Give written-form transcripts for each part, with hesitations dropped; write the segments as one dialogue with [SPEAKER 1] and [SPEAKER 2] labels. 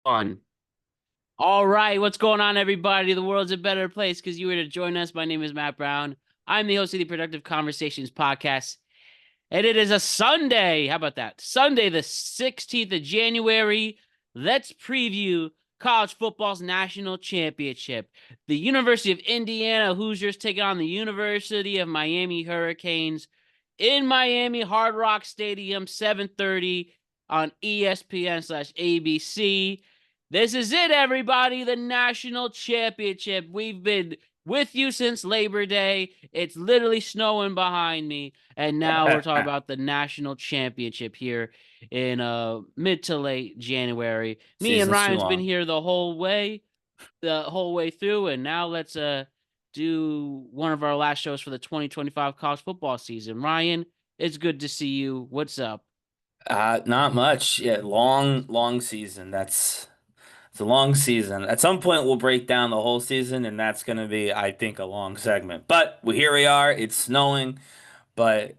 [SPEAKER 1] On. All right, what's going on, everybody? The world's a better place because you were to join us. My name is Matt Brown. I'm the host of the Productive Conversations podcast, and it is a Sunday. How about that? Sunday, the 16th of January. Let's preview college football's national championship. The University of Indiana Hoosiers taking on the University of Miami Hurricanes in Miami, Hard Rock Stadium, 7:30 on ESPN/ABC. This is it, everybody. The national championship. We've been with you since Labor Day. It's literally snowing behind me. And now we're talking about the national championship here in mid to late January. Me and
[SPEAKER 2] Season's too
[SPEAKER 1] Ryan's been
[SPEAKER 2] long.
[SPEAKER 1] here the whole way through. And now let's do one of our last shows for the 2025 college football season. Ryan, it's good to see you. What's up?
[SPEAKER 2] Not much. Yeah, long season. It's a long season. At some point, we'll break down the whole season, and that's going to be, I think, a long segment. But here we are. It's snowing, but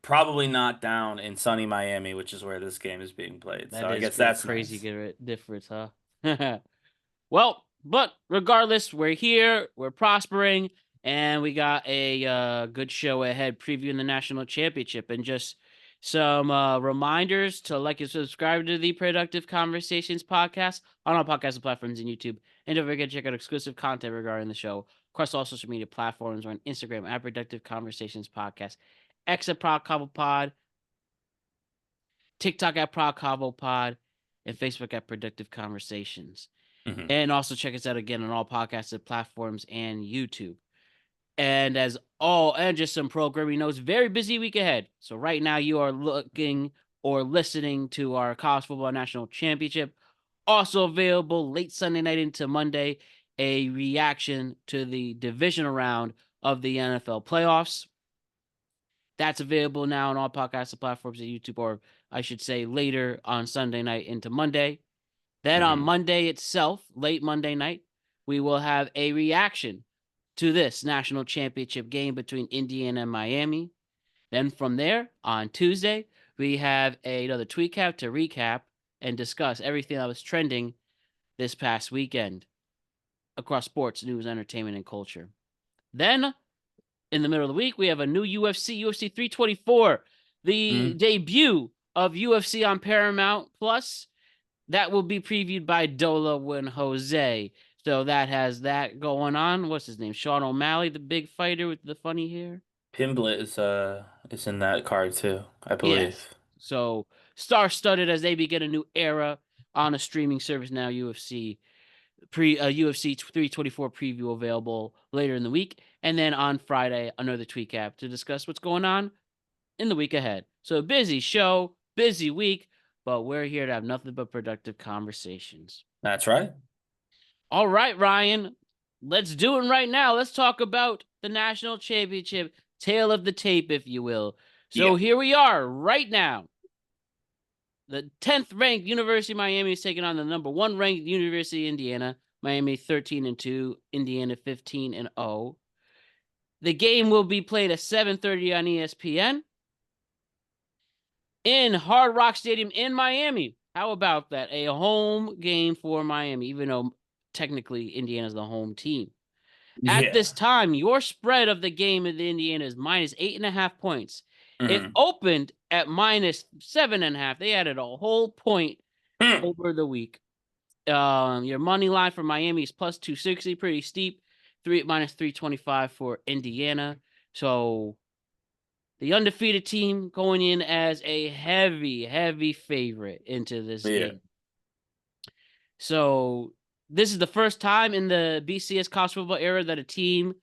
[SPEAKER 2] probably not down in sunny Miami, which is where this game is being played. So
[SPEAKER 1] That
[SPEAKER 2] I
[SPEAKER 1] is
[SPEAKER 2] guess that's
[SPEAKER 1] crazy
[SPEAKER 2] nice.
[SPEAKER 1] difference, huh? Well, but regardless, we're here, we're prospering, and we got a good show ahead previewing the national championship. And just some reminders to like and subscribe to the Productive Conversations podcast on all podcast platforms and YouTube. And don't forget to check out exclusive content regarding the show across all social media platforms or on Instagram at Productive Conversations Podcast, X at Prod Pod, TikTok at Prod Pod, and Facebook at Productive Conversations.
[SPEAKER 2] Hmm.
[SPEAKER 1] And also check us out again on all podcasted platforms and YouTube. And and just some programming notes, very busy week ahead. So right now you are looking or listening to our College Football National Championship. Also available late Sunday night into Monday, a reaction to the divisional round of the NFL playoffs. That's available now on all podcasted platforms and YouTube, or I should say later on Sunday night into Monday. Then on
[SPEAKER 2] Hmm.
[SPEAKER 1] Monday itself, late Monday night, we will have a reaction to this national championship game between Indiana and Miami. Then from there, on Tuesday, we have another tweet cap to recap and discuss everything that was trending this past weekend across sports, news, entertainment, and culture. Then, in the middle of the week, we have a new UFC 324, the
[SPEAKER 2] Hmm.
[SPEAKER 1] debut of UFC on Paramount Plus. That will be previewed by Dola and Jose. So that has that going on. What's his name? Sean O'Malley, the big fighter with the funny hair.
[SPEAKER 2] Pimblett is in that card too, I
[SPEAKER 1] Yes.
[SPEAKER 2] believe.
[SPEAKER 1] So star-studded as they begin a new era on a streaming service now. UFC 324 preview available later in the week, and then on Friday another tweet cap to discuss what's going on in the week ahead. So busy show, busy week, but we're here to have nothing but productive conversations.
[SPEAKER 2] That's right.
[SPEAKER 1] All right, Ryan, let's do it right now. Let's talk about the national championship, tail of the tape, if you will. So
[SPEAKER 2] Yeah.
[SPEAKER 1] here we are right now. The 10th ranked University of Miami is taking on the number 1 ranked University of Indiana. Miami 13-2, Indiana 15-0. The game will be played at 7:30 on ESPN in Hard Rock Stadium in Miami. How about that? A home game for Miami, even though technically Indiana's the home team. At
[SPEAKER 2] Yeah.
[SPEAKER 1] this time, your spread of the game in the Indiana is minus 8.5 points. It
[SPEAKER 2] Hmm.
[SPEAKER 1] opened at minus 7.5. They added a whole point over the week. Your money line for Miami is plus 260, pretty steep. Minus 325 for Indiana. So the undefeated team going in as a heavy favorite into this
[SPEAKER 2] Yeah.
[SPEAKER 1] game. So this is the first time in the BCS college football era that a team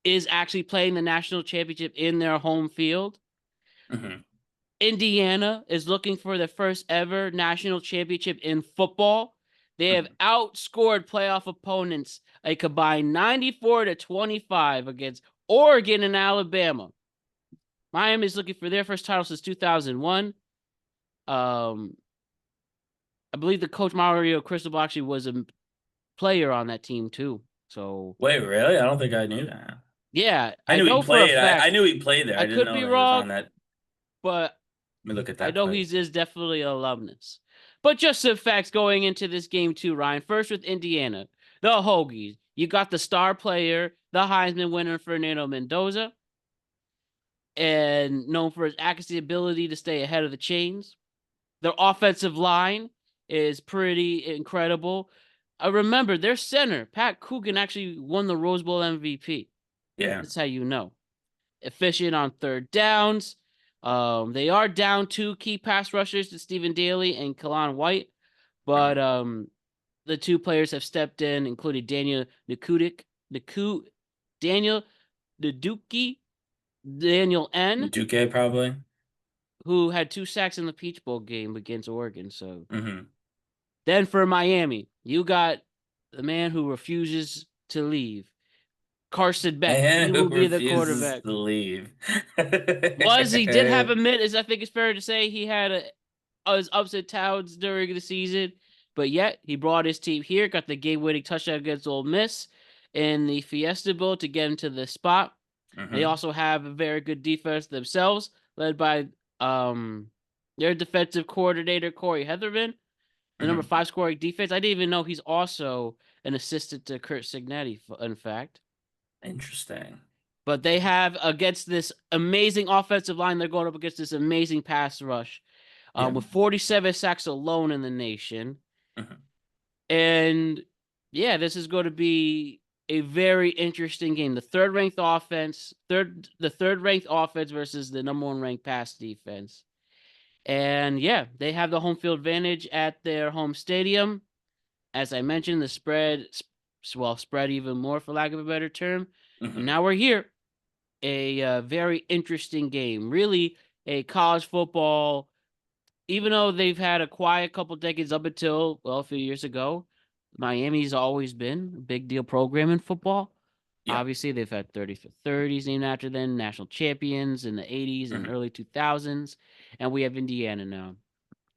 [SPEAKER 1] is actually playing the national championship in their home field.
[SPEAKER 2] Hmm.
[SPEAKER 1] Indiana is looking for their first ever national championship in football. They have outscored playoff opponents a combined 94-25 against Oregon and Alabama. Miami is looking for their first title since 2001. I believe the coach Mario Cristobal actually was a player on that team too. So
[SPEAKER 2] Wait, really? I don't think I knew that.
[SPEAKER 1] yeah,
[SPEAKER 2] I
[SPEAKER 1] I
[SPEAKER 2] knew he
[SPEAKER 1] know for a
[SPEAKER 2] played. I
[SPEAKER 1] fact.
[SPEAKER 2] knew he played there.
[SPEAKER 1] I
[SPEAKER 2] I didn't
[SPEAKER 1] could
[SPEAKER 2] know
[SPEAKER 1] be
[SPEAKER 2] that he was
[SPEAKER 1] wrong,
[SPEAKER 2] on that.
[SPEAKER 1] but
[SPEAKER 2] Let me look at
[SPEAKER 1] I
[SPEAKER 2] that
[SPEAKER 1] know
[SPEAKER 2] quick.
[SPEAKER 1] he's is definitely an alumnus. But just some facts going into this game too, Ryan. First with Indiana, the Hoagies. You got the star player, the Heisman winner Fernando Mendoza, and known for his accuracy ability to stay ahead of the chains. Their offensive line is pretty incredible. I remember their center, Pat Coogan, actually won the Rose Bowl MVP.
[SPEAKER 2] Yeah.
[SPEAKER 1] That's how you know. Efficient on third downs. They are down two key pass rushers to Stephen Daly and Kalon White, but
[SPEAKER 2] Mhm.
[SPEAKER 1] the two players have stepped in, including Daniel Naduki, Daniel N,
[SPEAKER 2] Duque probably.
[SPEAKER 1] who had 2 sacks in the Peach Bowl game against Oregon. So
[SPEAKER 2] Hmm.
[SPEAKER 1] then for Miami, you got the man who refuses to leave, Carson Beck. He
[SPEAKER 2] And who
[SPEAKER 1] will be the
[SPEAKER 2] refuses
[SPEAKER 1] quarterback.
[SPEAKER 2] to leave.
[SPEAKER 1] He did have a minute, I think it's fair to say. He had his ups and downs during the season, but yet he brought his team here, got the game-winning touchdown against Ole Miss in the Fiesta Bowl to get into the spot. They
[SPEAKER 2] Hmm.
[SPEAKER 1] also have a very good defense themselves, led by their defensive coordinator Corey Heatherman, the number
[SPEAKER 2] Hmm.
[SPEAKER 1] 5 scoring defense. I didn't even know he's also an assistant to Curt Cignetti, in fact.
[SPEAKER 2] Interesting.
[SPEAKER 1] But they have against this amazing offensive line, they're going up against this amazing pass rush,
[SPEAKER 2] Yeah.
[SPEAKER 1] with 47 sacks alone in the nation.
[SPEAKER 2] Hmm.
[SPEAKER 1] And yeah, this is going to be a very interesting game. The third ranked offense versus the number one ranked pass defense. And yeah, they have the home field advantage at their home stadium. As I mentioned, the spread even more, for lack of a better term. And
[SPEAKER 2] Hmm.
[SPEAKER 1] now we're here. A very interesting game. Really, a college football, even though they've had a quiet couple decades up until, well, a few years ago, Miami's always been a big deal program in football.
[SPEAKER 2] Yeah.
[SPEAKER 1] Obviously, they've had 30 for 30s named after them, national champions in the 80s and
[SPEAKER 2] Hmm.
[SPEAKER 1] early 2000s. And we have Indiana now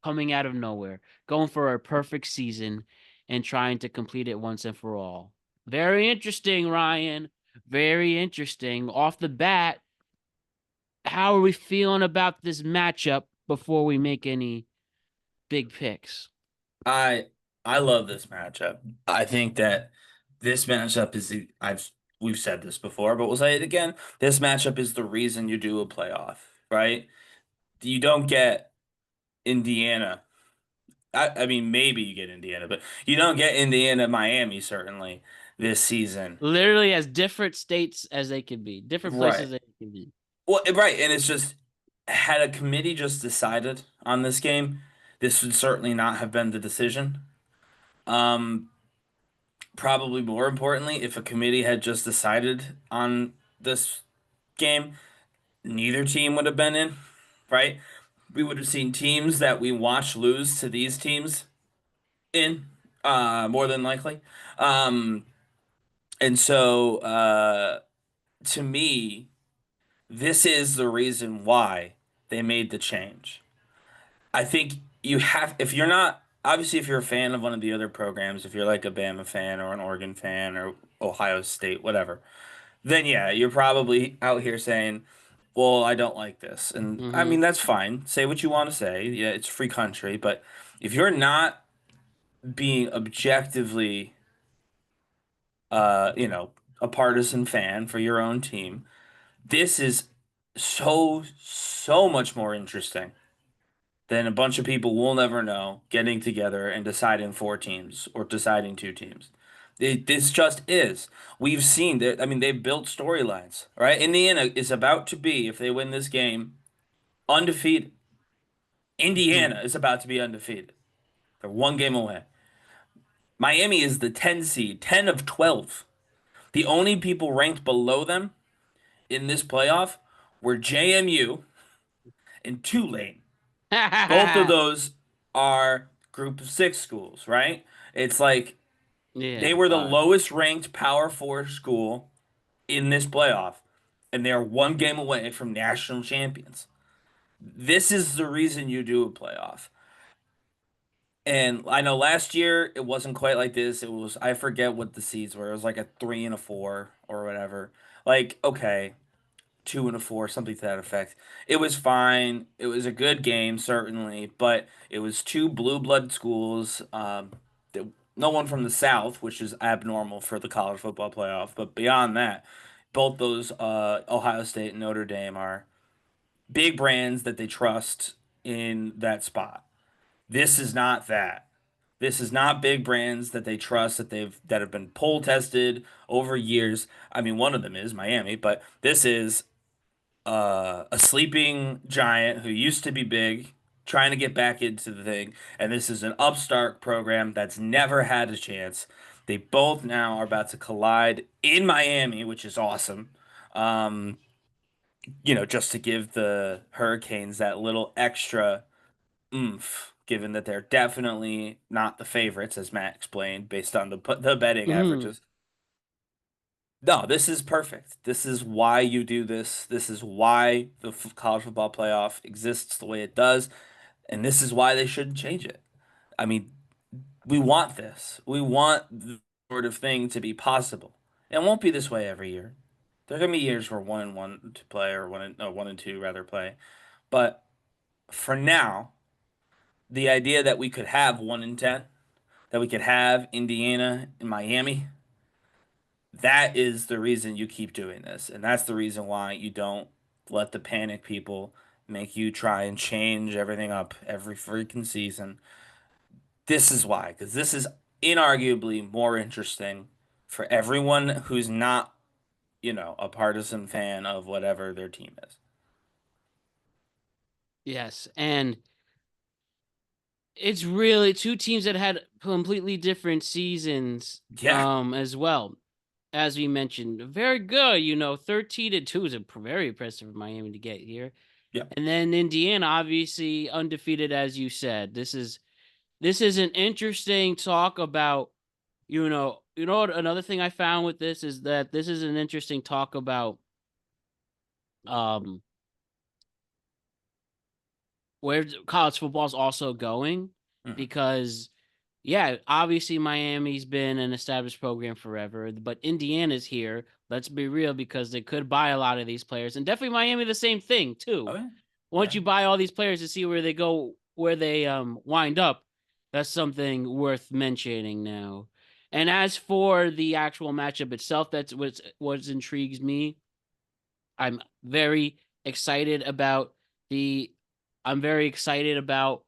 [SPEAKER 1] coming out of nowhere, going for a perfect season and trying to complete it once and for all. Very interesting, Ryan. Very interesting. Off the bat, how are we feeling about this matchup before we make any big picks?
[SPEAKER 2] I I love this matchup. I think that this matchup is I've we've said this before, but we'll say it again. This matchup is the reason you do a playoff, right? You don't get Indiana. I mean, maybe you get Indiana, but you don't get Indiana, Miami, certainly this season.
[SPEAKER 1] Literally as different states as they can be, different
[SPEAKER 2] Right.
[SPEAKER 1] places they can be.
[SPEAKER 2] Well, right, and it's just had a committee just decided on this game, this would certainly not have been the decision. Um, Probably more importantly, if a committee had just decided on this game, neither team would have been in, right? We would have seen teams that we watch lose to these teams in, more than likely. Um, and so, to me, this is the reason why they made the change. I think you have, if you're not, obviously, if you're a fan of one of the other programs, if you're like a Bama fan or an Oregon fan or Ohio State, whatever, then yeah, you're probably out here saying, well, I don't like this. And I
[SPEAKER 1] Mm-hmm.
[SPEAKER 2] mean, that's fine. Say what you want to say. Yeah, it's free country. But if you're not being objectively, you know, a partisan fan for your own team, this is so much more interesting than a bunch of people we'll never know getting together and deciding 4 teams or deciding 2 teams. This just is. We've seen that. I mean, they've built storylines, right? Indiana is about to be, if they win this game, undefeated. Indiana is about to be undefeated. They're 1 game away. Miami is the 10 seed, 10 of 12. The only people ranked below them in this playoff were JMU and Tulane. Both of those are group of 6 schools, right? It's like they
[SPEAKER 1] Yeah,
[SPEAKER 2] were the
[SPEAKER 1] 5.
[SPEAKER 2] lowest ranked Power 4 school in this playoff, and they are 1 game away from national champions. This is the reason you do a playoff. And I know last year it wasn't quite like this. It was, I forget what the seeds were. It was like a 3 and a 4 or whatever. Like, okay, 2-4, something to that effect. It was fine. It was a good game, certainly, but it was two blue blood schools. That, no one from the South, which is abnormal for the college football playoff. But beyond that, both those Ohio State and Notre Dame are big brands that they trust in that spot. This is not that. This is not big brands that they trust that have been poll tested over years. I mean, one of them is Miami, but this is a sleeping giant who used to be big, trying to get back into the thing, and this is an upstart program that's never had a chance. They both now are about to collide in Miami, which is awesome. Um, just to give the Hurricanes that little extra oomph, given that they're definitely not the favorites, as Matt explained, based on the betting
[SPEAKER 1] Mhm.
[SPEAKER 2] averages. No, this is perfect. This is why you do this. This is why the college football playoff exists the way it does, and this is why they shouldn't change it. I mean, we want this. We want the sort of thing to be possible. It won't be this way every year. There are gonna be years where 1-1 to play, or 1-2 rather play. But for now, the idea that we could have 1-10, that we could have Indiana and Miami, that is the reason you keep doing this. And that's the reason why you don't let the panic people make you try and change everything up every freaking season. This is why, because this is inarguably more interesting for everyone who's not, a partisan fan of whatever their team is.
[SPEAKER 1] Yes, and it's really two teams that had completely different seasons,
[SPEAKER 2] Yeah.
[SPEAKER 1] as well. As we mentioned, very good, 13-2 is a very impressive for Miami to get here.
[SPEAKER 2] Yeah.
[SPEAKER 1] And then Indiana, obviously undefeated, as you said. This is an interesting talk about, what another thing I found with this is that this is an interesting talk about um where college football is also going,
[SPEAKER 2] Mhm.
[SPEAKER 1] because yeah, obviously Miami's been an established program forever, but Indiana's here. Let's be real, because they could buy a lot of these players, and definitely Miami the same thing too.
[SPEAKER 2] Oh, yeah.
[SPEAKER 1] Once
[SPEAKER 2] Yeah.
[SPEAKER 1] you buy all these players to see where they go, where they wind up, that's something worth mentioning now. And as for the actual matchup itself, that's what intrigues me. I'm very excited about the I'm very excited about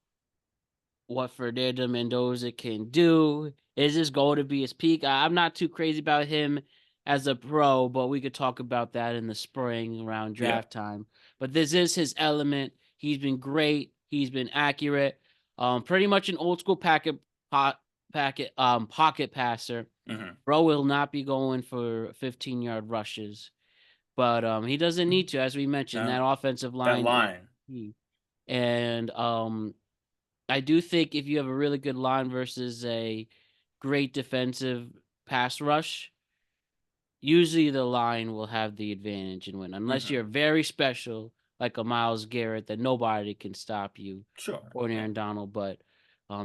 [SPEAKER 1] what Fernando Mendoza can do. Is this going to be his peak? I'm not too crazy about him as a pro, but we could talk about that in the spring around
[SPEAKER 2] Yeah.
[SPEAKER 1] draft time. But this is his element. He's been great. He's been accurate. Pretty much an old school pocket passer.
[SPEAKER 2] Hmm.
[SPEAKER 1] Bro will not be going for 15-yard rushes, but he doesn't need to. As we mentioned,
[SPEAKER 2] No,
[SPEAKER 1] that offensive
[SPEAKER 2] that
[SPEAKER 1] line is
[SPEAKER 2] line.
[SPEAKER 1] key. And I do think if you have a really good line versus a great defensive pass rush, usually the line will have the advantage and win. Unless
[SPEAKER 2] Hmm.
[SPEAKER 1] you're very special, like a Miles Garrett, that nobody can stop you,
[SPEAKER 2] Sure.
[SPEAKER 1] or an
[SPEAKER 2] Yeah.
[SPEAKER 1] Aaron Donald. But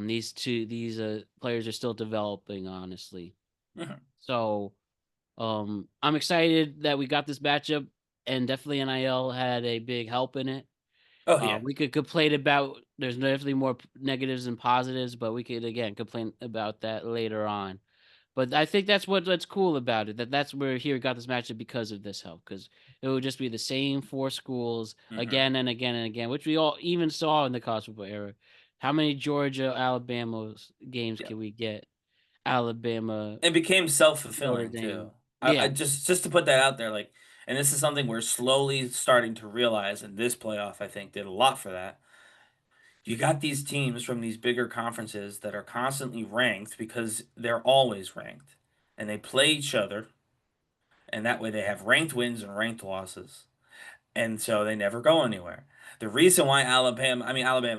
[SPEAKER 1] these players are still developing, honestly.
[SPEAKER 2] Hmm.
[SPEAKER 1] So I'm excited that we got this matchup, and definitely NIL had a big help in it.
[SPEAKER 2] Oh, yeah.
[SPEAKER 1] We could complain about there's definitely more negatives than positives, but we could again complain about that later on. But I think that's cool about it. That's where here we got this matchup because of this help, because it would just be the same four schools
[SPEAKER 2] Hmm.
[SPEAKER 1] again and again and again, which we all even saw in the college football era. How many Georgia Alabama games
[SPEAKER 2] Yeah.
[SPEAKER 1] can we get? Alabama,
[SPEAKER 2] It became
[SPEAKER 1] Notre
[SPEAKER 2] self-fulfilling too.
[SPEAKER 1] Dame.
[SPEAKER 2] I
[SPEAKER 1] Yeah.
[SPEAKER 2] just to put that out there, like, and this is something we're slowly starting to realize, and this playoff, I think, did a lot for that. You got these teams from these bigger conferences that are constantly ranked because they're always ranked, and they play each other, and that way they have ranked wins and ranked losses. And so they never go anywhere. The reason why Alabama,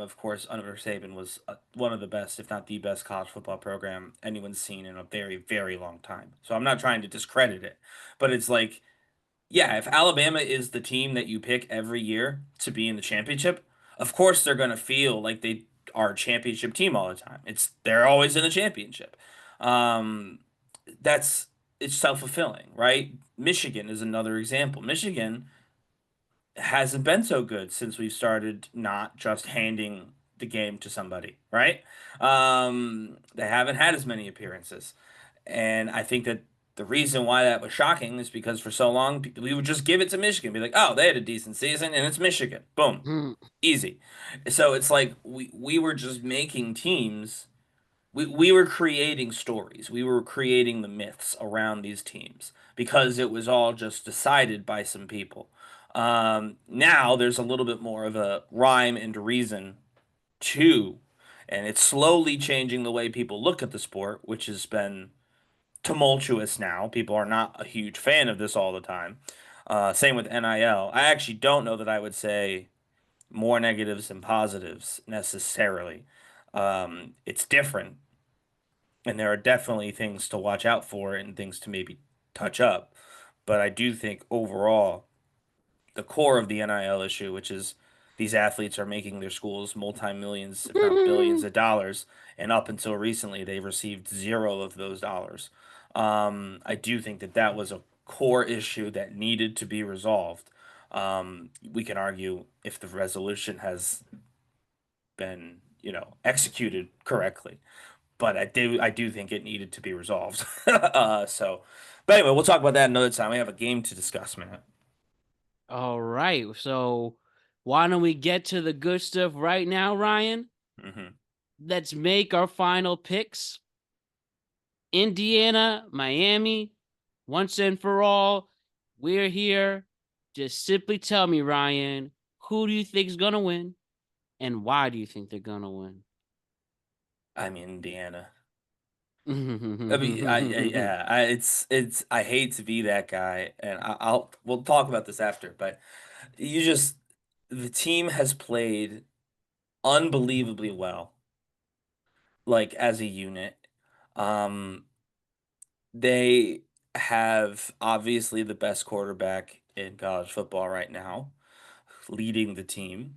[SPEAKER 2] of course, under Saban was one of the best, if not the best, college football program anyone's seen in a very, very long time. So I'm not trying to discredit it, but it's like, yeah, if Alabama is the team that you pick every year to be in the championship, of course they're going to feel like they are a championship team all the time. They're always in the championship. Um, that's it's self-fulfilling, right? Michigan is another example. Michigan hasn't been so good since we've started not just handing the game to somebody, right? They haven't had as many appearances. And I think that the reason why that was shocking is because for so long we would just give it to Michigan, be like, "Oh, they had a decent season, and it's Michigan, boom,
[SPEAKER 1] Mm.
[SPEAKER 2] easy." So it's like we were just making teams. We were creating stories. We were creating the myths around these teams because it was all just decided by some people. Now there's a little bit more of a rhyme and reason too, and it's slowly changing the way people look at the sport, which has been tumultuous now. People are not a huge fan of this all the time. Same with NIL. I actually don't know that I would say more negatives than positives necessarily. It's different, and there are definitely things to watch out for and things to maybe touch up. But I do think overall, the core of the NIL issue, which is these athletes are making their schools multi-millions, if not billions of dollars, and up until recently, they've received zero of those dollars. I do think that that was a core issue that needed to be resolved. We can argue if the resolution has been, executed correctly, but I do think it needed to be resolved. But anyway, we'll talk about that another time. We have a game to discuss, man.
[SPEAKER 1] All right. So why don't we get to the good stuff right now, Ryan?
[SPEAKER 2] Hmm.
[SPEAKER 1] Let's make our final picks. Indiana, Miami, once and for all. We're here. Just simply tell me, Ryan, who do you think is going to win and why do you think they're going to win?
[SPEAKER 2] I mean, Indiana. I mean, yeah, I hate to be that guy, and we'll talk about this after, but you just, the team has played unbelievably well, like as a unit. Um, they have obviously the best quarterback in college football right now, leading the team.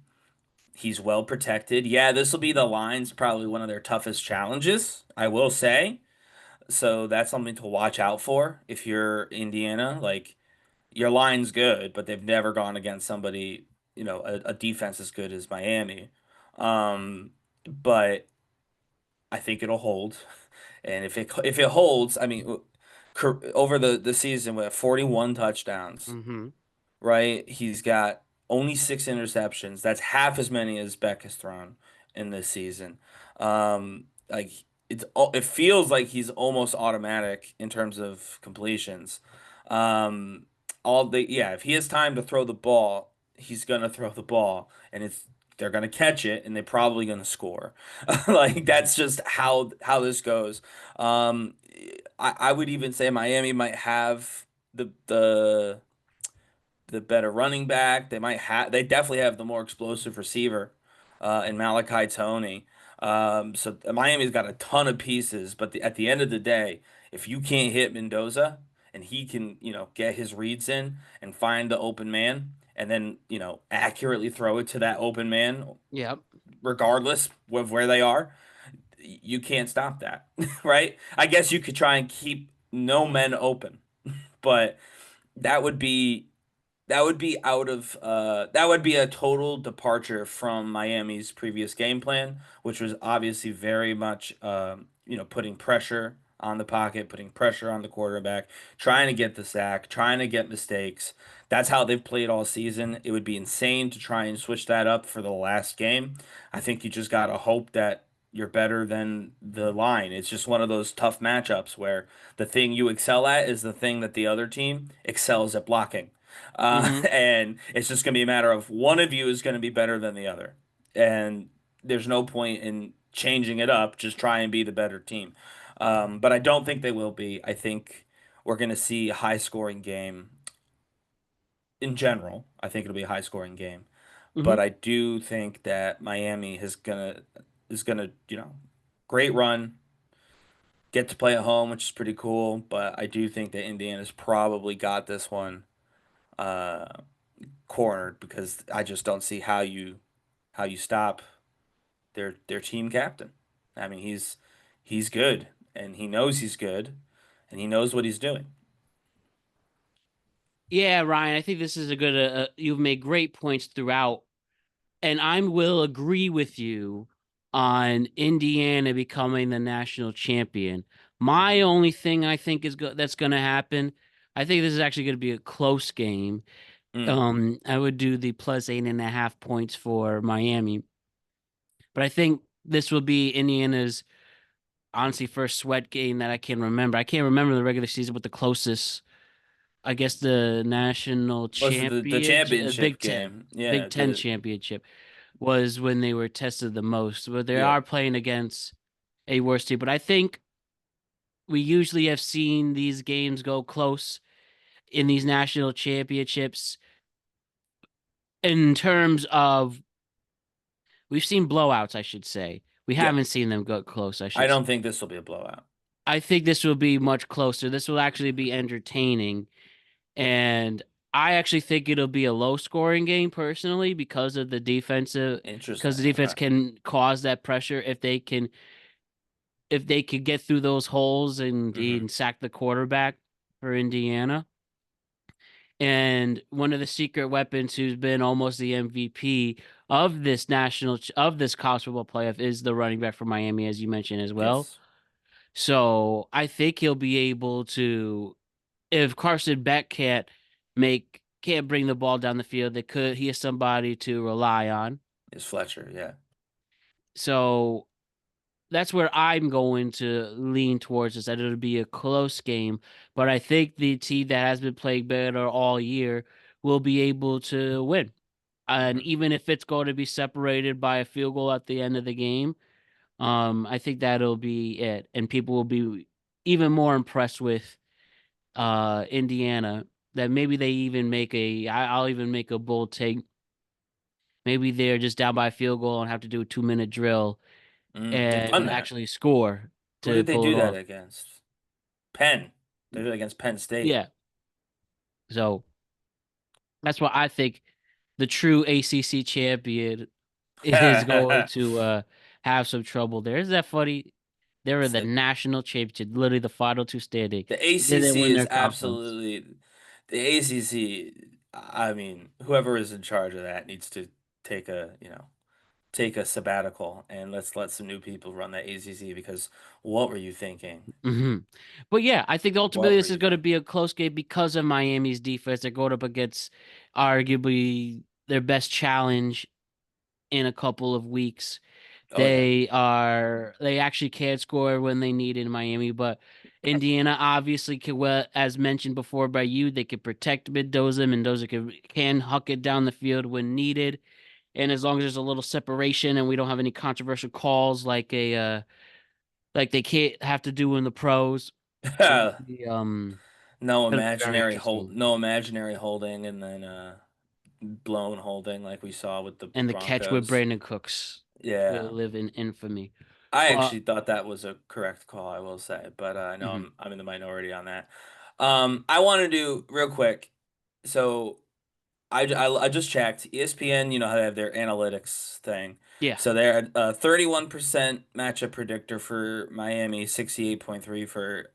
[SPEAKER 2] He's well protected. Yeah, this will be the line's probably one of their toughest challenges, I will say. So that's something to watch out for if you're Indiana. Like, your line's good, but they've never gone against somebody, a defense as good as Miami. But I think it'll hold. And if it holds, I mean, over the season with 41 touchdowns,
[SPEAKER 1] hmm
[SPEAKER 2] right? He's got only 6 interceptions. That's half as many as Beck has thrown in this season. Like, it feels like he's almost automatic in terms of completions. Um, yeah, if he has time to throw the ball, he's gonna throw the ball, and they're gonna catch it, and they're probably gonna score. Like, that's just how this goes. Um, I would even say Miami might have the better running back. They definitely have the more explosive receiver in Malachi Tony. So Miami's got a ton of pieces, but at the end of the day, if you can't hit Mendoza and he can, get his reads in and find the open man and then, accurately throw it to that open man,
[SPEAKER 1] Yep.
[SPEAKER 2] regardless of where they are, you can't stop that, right? I guess you could try and keep no men open, but that would be that would be a total departure from Miami's previous game plan, which was obviously very much putting pressure on the pocket, putting pressure on the quarterback, trying to get the sack, trying to get mistakes. That's how they've played all season. It would be insane to try and switch that up for the last game. I think you just gotta hope that you're better than the line. It's just one of those tough matchups where the thing you excel at is the thing that the other team excels at blocking.
[SPEAKER 1] hmm
[SPEAKER 2] And it's just going to be a matter of one of you is going to be better than the other. And there's no point in changing it up. Just try and be the better team. But I don't think they will be. I think we're going to see a high scoring game in general. I think it'll be a high scoring game. But
[SPEAKER 1] hmm
[SPEAKER 2] I do think that Miami is gonna, great run, get to play at home, which is pretty cool. But I do think that Indiana's probably got this one. Uh, Cornered because I just don't see how you stop their team captain. I mean, he's good and he knows he's good and he knows what he's doing.
[SPEAKER 1] Yeah, Ryan, I think this is a good. You've made great points throughout, and I will agree with you on Indiana becoming the national champion. My
[SPEAKER 2] Hmm.
[SPEAKER 1] only thing I think that's going to happen, I think this is actually going to be a close game.
[SPEAKER 2] Mm.
[SPEAKER 1] I would do the plus 8.5 points for Miami, but I think this will be Indiana's honestly first sweat game that I can remember. I can't remember the regular season, but the closest, I guess, the national
[SPEAKER 2] Was it the
[SPEAKER 1] championship,
[SPEAKER 2] championship game? Yeah,
[SPEAKER 1] Big Ten
[SPEAKER 2] the
[SPEAKER 1] championship was when they were tested the most. But they
[SPEAKER 2] yeah.
[SPEAKER 1] are playing against a worse team. But I think we usually have seen these games go close in these national championships in terms of we've seen blowouts, I should say. We
[SPEAKER 2] Yeah.
[SPEAKER 1] haven't seen them go close, I
[SPEAKER 2] I
[SPEAKER 1] should say.
[SPEAKER 2] don't think this will be a blowout.
[SPEAKER 1] I think this will be much closer. This will actually be entertaining. And I actually think it'll be a low scoring game personally because
[SPEAKER 2] Interesting.
[SPEAKER 1] the defense
[SPEAKER 2] Okay.
[SPEAKER 1] can cause that pressure if they could get through those holes
[SPEAKER 2] Hmm.
[SPEAKER 1] and sack the quarterback for Indiana. And one of the secret weapons who's been almost the MVP of this college football playoff is the running back for Miami, as you mentioned as well.
[SPEAKER 2] Yes.
[SPEAKER 1] So I think he'll be able to, if Carson Beck can't bring the ball down the field, he has somebody to rely on.
[SPEAKER 2] Is Fletcher? Yeah.
[SPEAKER 1] So that's where I'm going to lean towards is that it'll be a close game. But I think the team that has been playing better all year will be able to win. And
[SPEAKER 2] Hmm.
[SPEAKER 1] even if it's going to be separated by a field goal at the end of the game, I think that'll be it. And people will be even more impressed with Indiana that maybe they even I'll even make a bold take. Maybe they're just down by a field goal and have to do a 2-minute drill
[SPEAKER 2] They've done
[SPEAKER 1] and
[SPEAKER 2] that.
[SPEAKER 1] actually score
[SPEAKER 2] Who
[SPEAKER 1] to
[SPEAKER 2] did they
[SPEAKER 1] pull
[SPEAKER 2] do
[SPEAKER 1] it
[SPEAKER 2] that
[SPEAKER 1] off.
[SPEAKER 2] against? Penn. They did it against Penn State.
[SPEAKER 1] Yeah. So that's why I think the true ACC champion is going to have some trouble there. Isn't that funny? They were
[SPEAKER 2] It's
[SPEAKER 1] the national championship, literally the final two standing.
[SPEAKER 2] the
[SPEAKER 1] They didn't
[SPEAKER 2] ACC
[SPEAKER 1] win
[SPEAKER 2] is
[SPEAKER 1] their conference.
[SPEAKER 2] absolutely the ACC. I mean, whoever is in charge of that needs to take a, take a sabbatical and let's let some new people run the ACC because what were you thinking?
[SPEAKER 1] Hmm. But yeah, I think
[SPEAKER 2] What
[SPEAKER 1] ultimately
[SPEAKER 2] were
[SPEAKER 1] this is
[SPEAKER 2] you
[SPEAKER 1] going to
[SPEAKER 2] thinking?
[SPEAKER 1] be a close game because of Miami's defense. They're going up against arguably their best challenge in a couple of weeks.
[SPEAKER 2] Oh yeah.
[SPEAKER 1] They actually can score when they need in Miami, but Indiana obviously can, well, as mentioned before by you, they can protect Mendoza. Mendoza can huck it down the field when needed. And as long as there's a little separation and we don't have any controversial calls like they can't have to do in the pros, it'll be very interesting.
[SPEAKER 2] No imaginary holding and then blown holding like we saw with the
[SPEAKER 1] And the catch with
[SPEAKER 2] Broncos.
[SPEAKER 1] Brandon Cooks will
[SPEAKER 2] Yeah.
[SPEAKER 1] live in infamy.
[SPEAKER 2] I
[SPEAKER 1] But
[SPEAKER 2] actually thought that was a correct call, I will say, but I know
[SPEAKER 1] mhm,
[SPEAKER 2] I'm in the minority on that. I want to do real quick. So I just checked ESPN. You know how they have their analytics thing.
[SPEAKER 1] yeah,
[SPEAKER 2] So they're at 31% matchup predictor for Miami, 68.3 for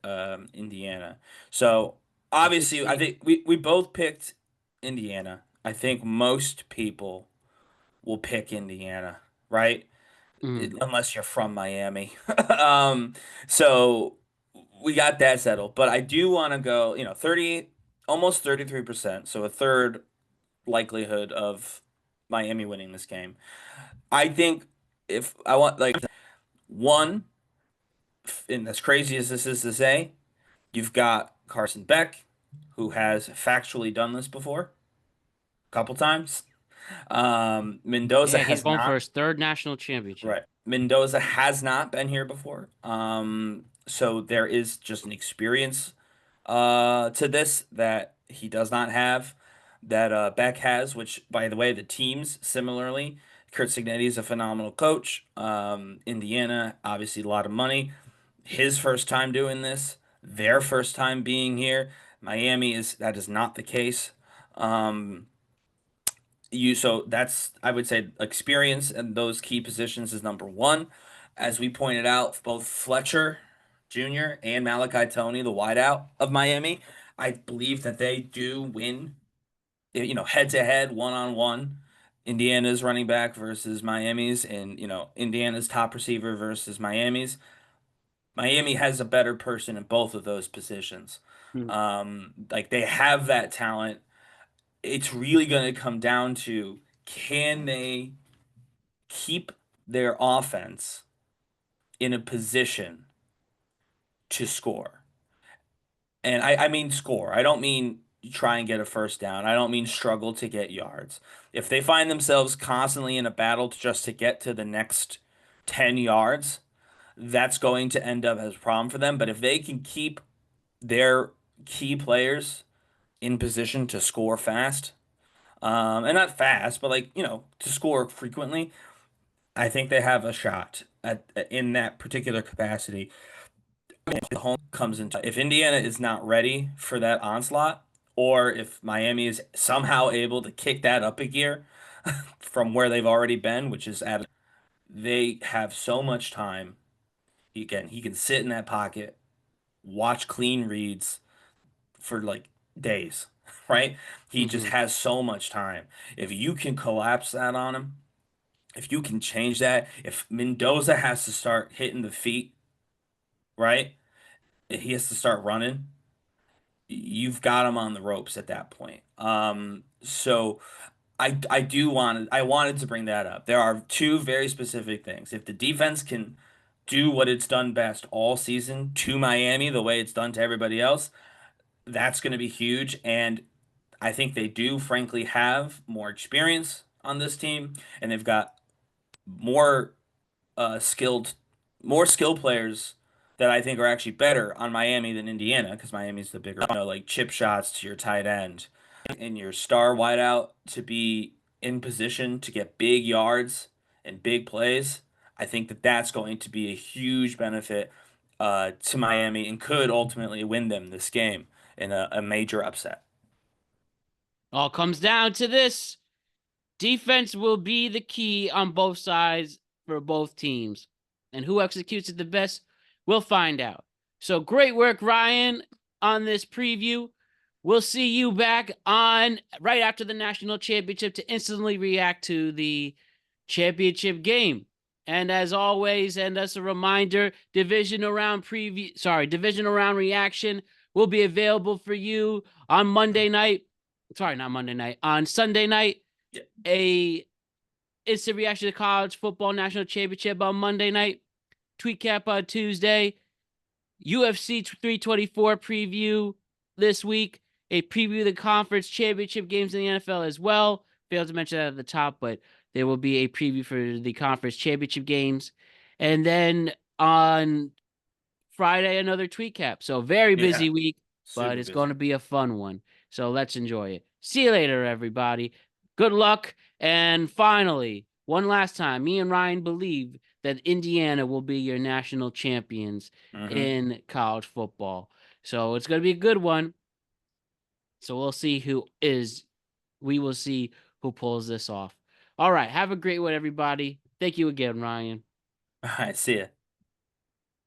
[SPEAKER 2] Indiana. So
[SPEAKER 1] that's
[SPEAKER 2] obviously, I
[SPEAKER 1] insane.
[SPEAKER 2] think we both picked Indiana. I think most people will pick Indiana, right?
[SPEAKER 1] Mhm.
[SPEAKER 2] Unless you're from Miami. Um, so we got that settled. But I do want to go, 30, almost 33%. So a third likelihood of Miami winning this game. I think if I want, like, one, and as crazy as this is to say, you've got Carson Beck, who has factually done this before a couple times. Mendoza
[SPEAKER 1] Yeah, he's
[SPEAKER 2] has
[SPEAKER 1] going for
[SPEAKER 2] not.
[SPEAKER 1] his third national championship.
[SPEAKER 2] Right. Mendoza has not been here before. So there is just an experience to this that he does not have that Beck has, which by the way, the teams similarly. Curt Cignetti is a phenomenal coach. Indiana, obviously a lot of money. His first time doing this, their first time being here. Miami is that is not the case. Um, so that's I would say experience in those key positions is number one. As we pointed out, both Fletcher Jr. and Malachi Tony, the wideout of Miami, I believe that they do win, head to head, one on one. Indiana's running back versus Miami's, and Indiana's top receiver versus Miami's. Miami has a better person in both of those positions.
[SPEAKER 1] Hmm.
[SPEAKER 2] Like they have that talent. It's really going to come down to, can they keep their offense in a position to score? And I mean score. I don't mean try and get a first down. I don't mean struggle to get yards. If they find themselves constantly in a battle just to get to the next 10 yards, that's going to end up as a problem for them. But if they can keep their key players in position to score fast, and not fast, but like, to score frequently, I think they have a shot in that particular capacity. The home comes into, if Indiana is not ready for that onslaught, or if Miami is somehow able to kick that up a gear from where they've already been, which is they have so much time. He can sit in that pocket, watch clean reads for like days, right? He just
[SPEAKER 1] Mm-hmm.
[SPEAKER 2] has so much time. If you can collapse that on him, if you can change that, if Mendoza has to start hitting the feet, right? He has to start running. You've got him on the ropes at that point. So I wanted to bring that up. There are two very specific things. If the defense can do what it's done best all season to Miami, the way it's done to everybody else, that's going to be huge. And I think they do, frankly, have more experience on this team, and they've got more skilled, more skilled players that I think are actually better on Miami than Indiana, because Miami's the bigger, like chip shots to your tight end and your star wideout to be in position to get big yards and big plays. I think that that's going to be a huge benefit to Miami and could ultimately win them this game in a major upset.
[SPEAKER 1] All comes down to this. Defense will be the key on both sides for both teams. And who executes it the best, we'll find out. So great work, Ryan, on this preview. We'll see you back on right after the national championship to instantly react to the championship game. And as always, and as a reminder, division round reaction will be available for you on Monday night. Sorry, not Monday night, on Sunday night.
[SPEAKER 2] Yeah.
[SPEAKER 1] A instant reaction to college football national championship on Monday night. Tweet cap on Tuesday. UFC 324 preview this week. A preview of the conference championship games in the NFL as well. Failed to mention that at the top, but there will be a preview for the conference championship games. And then on Friday, another tweet cap. So very busy
[SPEAKER 2] Yeah,
[SPEAKER 1] week, but
[SPEAKER 2] super
[SPEAKER 1] it's going
[SPEAKER 2] busy.
[SPEAKER 1] to be a fun one. So let's enjoy it. See you later, everybody. Good luck. And finally, one last time, me and Ryan believe that Indiana will be your national champions
[SPEAKER 2] Hmm.
[SPEAKER 1] in college football. So it's going to be a good one. So we will see who pulls this off. All right. Have a great one, everybody. Thank you again, Ryan.
[SPEAKER 2] All right, see ya.